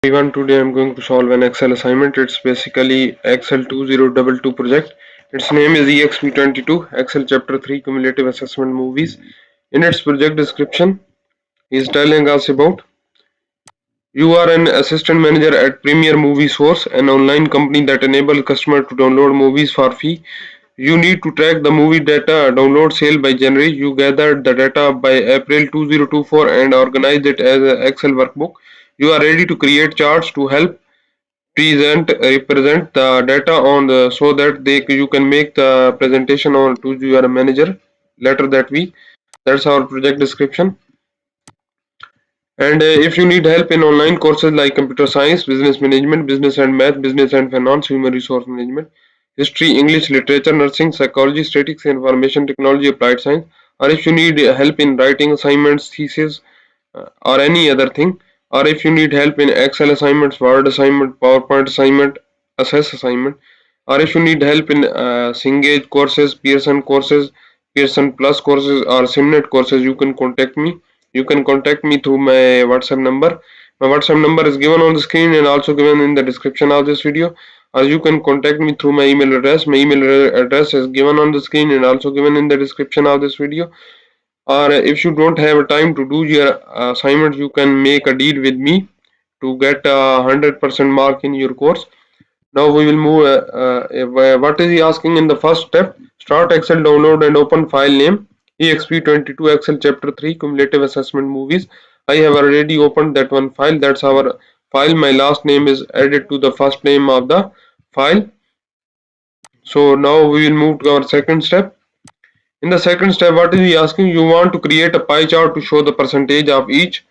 Everyone, today I'm going to solve an Excel assignment. It's basically Excel 2022 project. Its name is EXP22 Excel Chapter 3 Cumulative Assessment Movies. In its project description, he is telling us about you are an assistant manager at Premier Movie Source, an online company that enables customers to download movies for free. You need to track the movie data download sale by January. You gathered the data by April 2024 and organized it as an Excel workbook. You are ready to create charts to help represent the data on the so that you can make the presentation on to your manager later that week. That's our project description. And if you need help in online courses like computer science, business management, business and math, business and finance, human resource management, history, English, literature, nursing, psychology, statistics, information technology, applied science, or if you need help in writing assignments, thesis, or any other thing, or if you need help in Excel assignments, Word assignment, PowerPoint assignment, Assess assignment, or if you need help in Cengage courses, Pearson Plus courses, or Simnet courses, you can contact me. You can contact me through my WhatsApp number. My WhatsApp number is given on the screen and also given in the description of this video. Or you can contact me through my email address. My email address is given on the screen and also given in the description of this video. Or if you don't have time to do your assignment, you can make a deal with me to get a 100% mark in your course. Now we will move. What is he asking in the first step? Start Excel, download and open file name EXP22 Excel Chapter 3 Cumulative Assessment Movies. I have already opened that one file. That's our file. My last name is added to the first name of the file. So now we will move to our second step. In the second step, what is he asking? You want to create a pie chart to show the percentage of each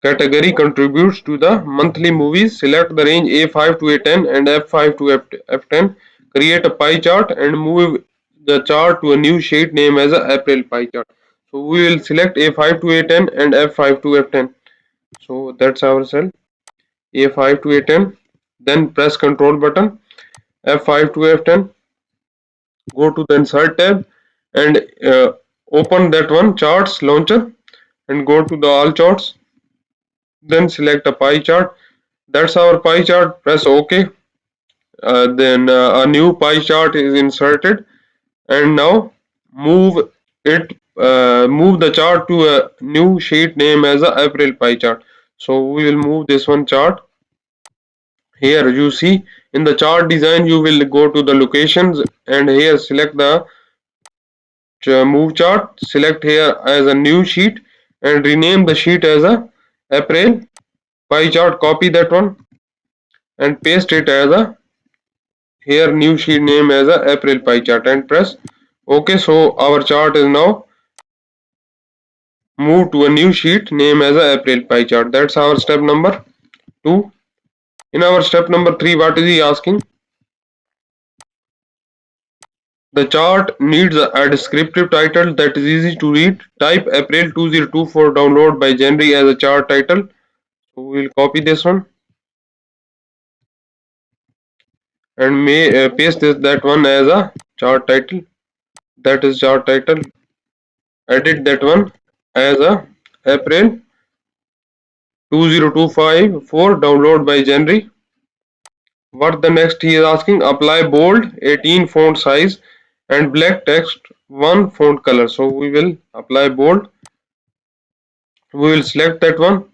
category contributes to the monthly movies. Select the range A5 to A10 and F5 to F10. Create a pie chart and move the chart to a new sheet named as a April pie chart. So we will select A5 to A10 and F5 to F10. So that's our cell A5 to A10. Then press Control button F5 to F10. Go to the Insert tab and open that one charts launcher and go to the all charts. Then select a pie chart. That's our pie chart. Press OK. Then a new pie chart is inserted, and now move move the chart to a new sheet name as a April pie chart. So we will move this one chart. Here you see in the chart design, you will go to the locations and here select the move chart. Select here as a new sheet and rename the sheet as a April pie chart. Copy that one and paste it as a here new sheet name as a April pie chart and press OK. So our chart is now moved to a new sheet name as a April pie chart. That's our step number 2. In our step number 3, what is he asking? The chart needs a descriptive title that is easy to read. Type April 2024 download by January as a chart title. So we will copy this one and paste that one as a chart title. That is chart title. Edit that one as a April 2025 for download by January. What the next he is asking? Apply bold 18 font size and black text 1 font color. So we will apply bold. We will select that one.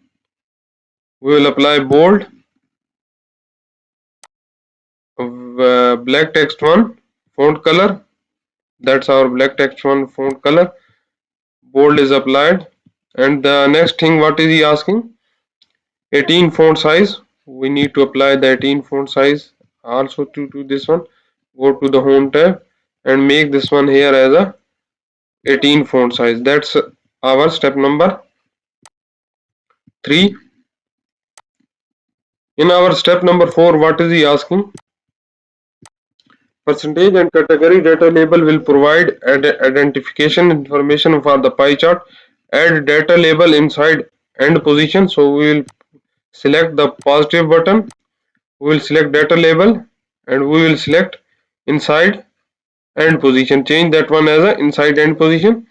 We will apply bold black text 1 font color. That's our black text 1 font color. Bold is applied. And the next thing, what is he asking? 18 font size. We need to apply the 18 font size also to this one. Go to the home tab and make this one here as a 18 font size. That's our step number 3. In our step number 4, what is he asking? Percentage and category data label will provide identification information for the pie chart. Add data label inside end position. So we will select the positive button. We will select data label and we will select inside end position. Change that one as a inside end position.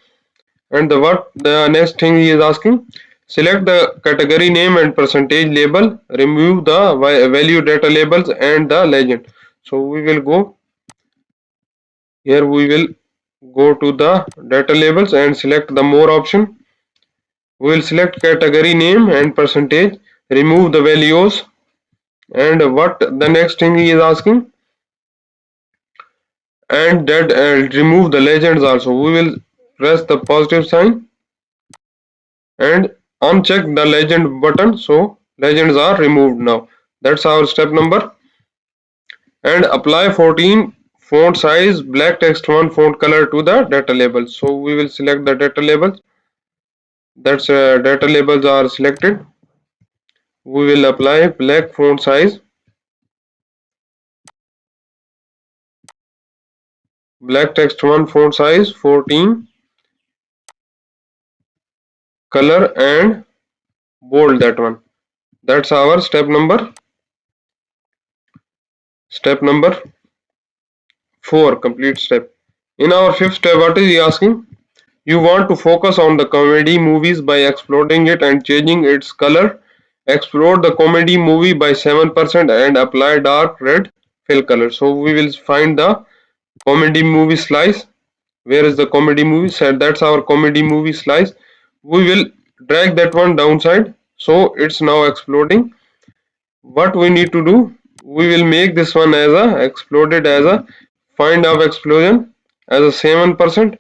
And the next thing he is asking, Select the category name and percentage label. Remove the value data labels and the legend. So we will go here. We will go to the data labels and select the more option. We will select category name and percentage. Remove the values and what the next thing he is asking, and that remove the legends also. We will press the positive sign and uncheck the legend button, so legends are removed now. That's our step number. And apply 14 font size black text 1 font color to the data label. So we will select the data labels. That's data labels are selected. We will apply black font size, black text 1 font size 14 color and bold that one. That's our step number 4, complete step. In our fifth step, what is he asking? You want to focus on the comedy movies by exploding it and changing its color. Explode the comedy movie by 7% and apply dark red fill color. So we will find the comedy movie slice. Where is the comedy movie? Said that's our comedy movie slice. We will drag that one downside. So it's now exploding. What we need to do? We will make this one as a exploded as a find of explosion as a 7%.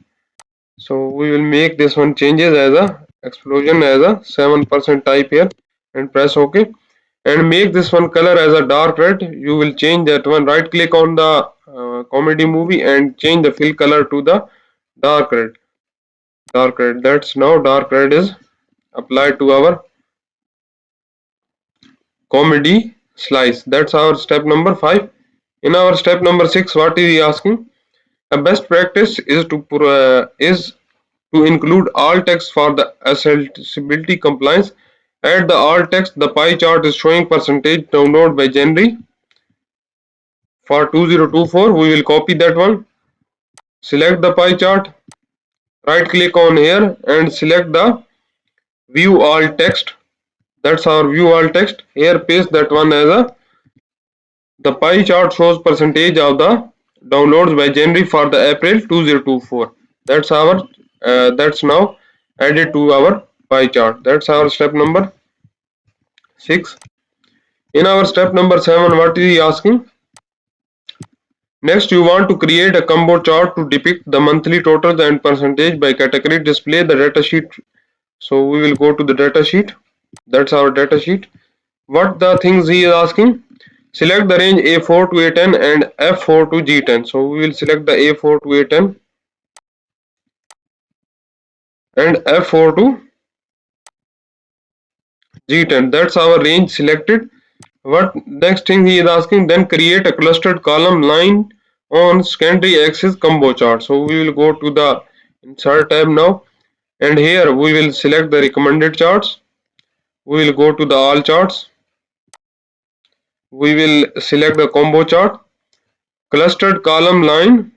So we will make this one changes as a explosion as a 7% type here and press OK, and make this one color as a dark red. You will change that one, right click on the comedy movie and change the fill color to the dark red. That's now dark red is applied to our comedy slice. That's our step number 5. In our step number 6, what is he asking? A best practice is to include alt text for the accessibility compliance. Add the alt text. The pie chart is showing percentage download by January for 2024. We will copy that one. Select the pie chart. Right click on here and select the view alt text. That's our view alt text. Here paste that one as a the pie chart shows percentage of the downloads by January for the April 2024. That's now added to our pie chart. That's our step number 6. In our step number 7, what is he asking? Next, you want to create a combo chart to depict the monthly totals and percentage by category. Display the data sheet. So we will go to the data sheet. That's our data sheet. What the things he is asking? Select the range A4 to A10 and F4 to G10. So we will select the A4 to A10 and F4 to G10. That's our range selected. What next thing he is asking? Then create a clustered column line on secondary axis combo chart. So we will go to the insert tab now, and here we will select the recommended charts. We will go to the all charts. We will select the combo chart, clustered column line.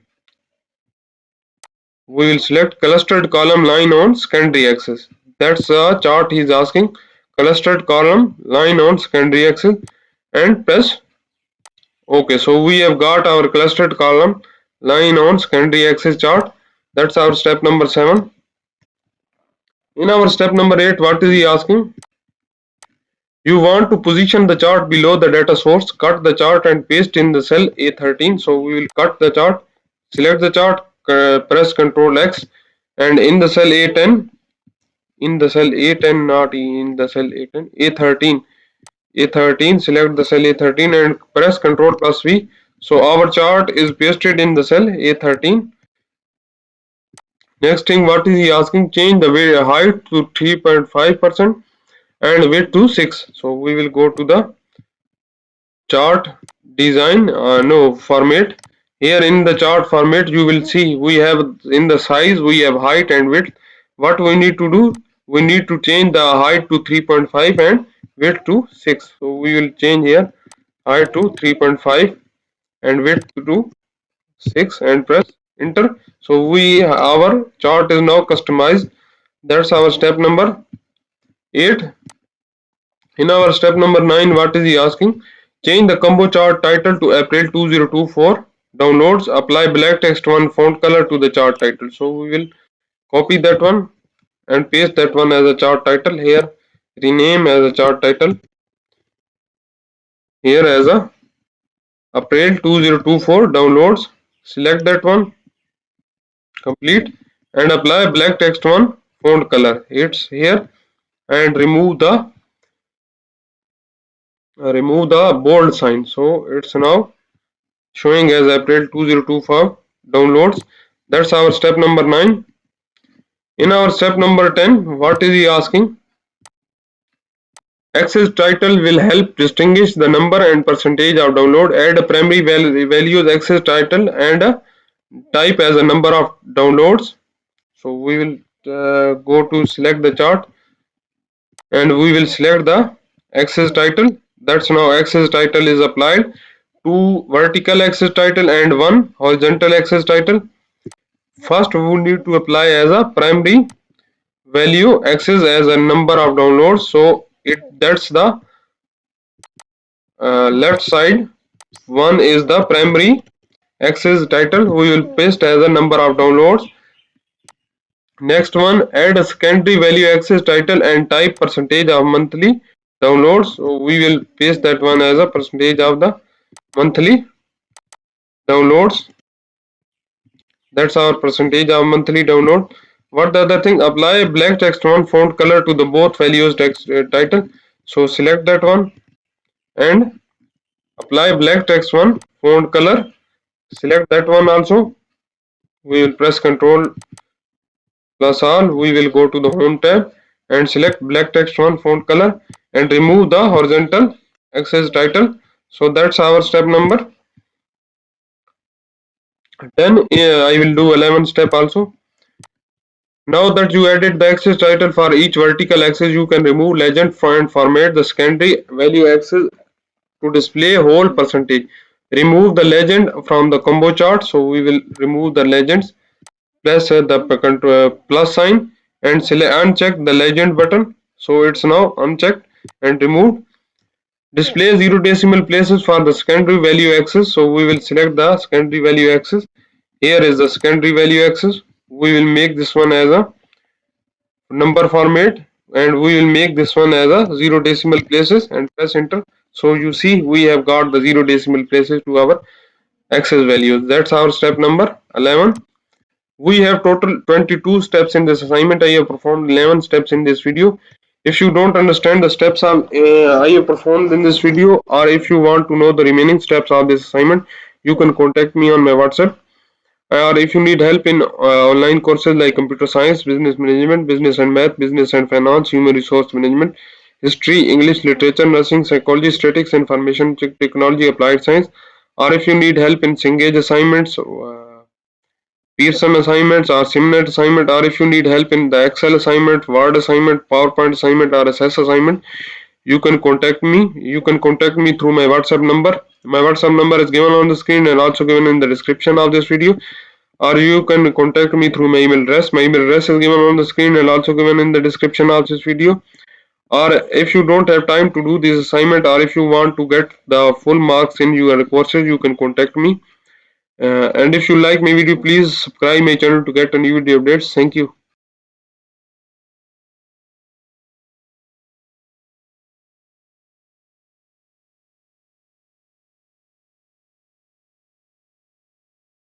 We will select clustered column line on secondary axis. That's the chart he is asking. Clustered column line on secondary axis and press OK. So we have got our clustered column line on secondary axis chart. That's our step number 7. In our step number 8, what is he asking? You want to position the chart below the data source. Cut the chart and paste in the cell A13. So we will cut the chart, select the chart, press Ctrl X, and in the cell A10, not in the cell A10, A13, select the cell A13 and press Ctrl plus V. So our chart is pasted in the cell A13. Next thing, what is he asking? Change the height to 3.5% and width to 6. So we will go to the chart design, no format. Here in the chart format, you will see we have in the size, we have height and width. What we need to do? We need to change the height to 3.5 and width to 6. So we will change here height to 3.5 and width to 6 and press enter. So our chart is now customized. That's our step number 8. In our step number 9, what is he asking? Change the combo chart title to April 2024. Downloads. Apply black text one font color to the chart title. So we will copy that one and paste that one as a chart title here. Rename as a chart title here as a April 2024 downloads. Select that one, complete, and apply black text one font color. It's here, and remove the bold sign. So it's now showing as April 2025 downloads. That's our step number 9. In our step number 10, what is he asking? Access title will help distinguish the number and percentage of download. Add a primary values access title and a type as a number of downloads. So we will go to select the chart and we will select the access title. That's now access title is applied. Two vertical access title and one horizontal access title. First we need to apply as a primary value access as a number of downloads. So that's the left side. One is the primary access title. We will paste as a number of downloads. Next one, add a secondary value access title and type percentage of monthly downloads. So we will paste that one as a percentage of the monthly downloads. That's our percentage of monthly download. What the other thing? Apply black text one font color to the both values text title. So select that one and apply black text one font color. Select that one also. We will press Ctrl plus all. We will go to the home tab and select black text one font color and remove the horizontal access title. So that's our step number 10. I will do 11 step also. Now that you added the access title for each vertical axis, you can remove legend and format the secondary value axis to display whole percentage. Remove the legend from the combo chart. So we will remove the legends. Press the plus sign and select uncheck the legend button. So it's now unchecked and removed. Display zero decimal places for the secondary value axis. So we will select the secondary value axis. Here is the secondary value axis. We will make this one as a number format and we will make this one as a zero decimal places and press enter. So you see we have got the zero decimal places to our axis values. That's our step number 11. We have total 22 steps in this assignment. I have performed 11 steps in this video. If you don't understand the steps I have performed in this video, or if you want to know the remaining steps of this assignment, you can contact me on my WhatsApp. Or if you need help in online courses like computer science, business management, business and math, business and finance, human resource management, history, English, literature, nursing, psychology, statistics, information technology, applied science, or if you need help in Cengage assignments, Pearson assignments or Simnet assignment, or if you need help in the Excel assignment, Word assignment, PowerPoint assignment, or SS assignment, you can contact me. You can contact me through my WhatsApp number. My WhatsApp number is given on the screen and also given in the description of this video. Or you can contact me through my email address. My email address is given on the screen and also given in the description of this video. Or if you don't have time to do this assignment, or if you want to get the full marks in your courses, you can contact me. And if you like my video, please subscribe my channel to get new video updates. Thank you.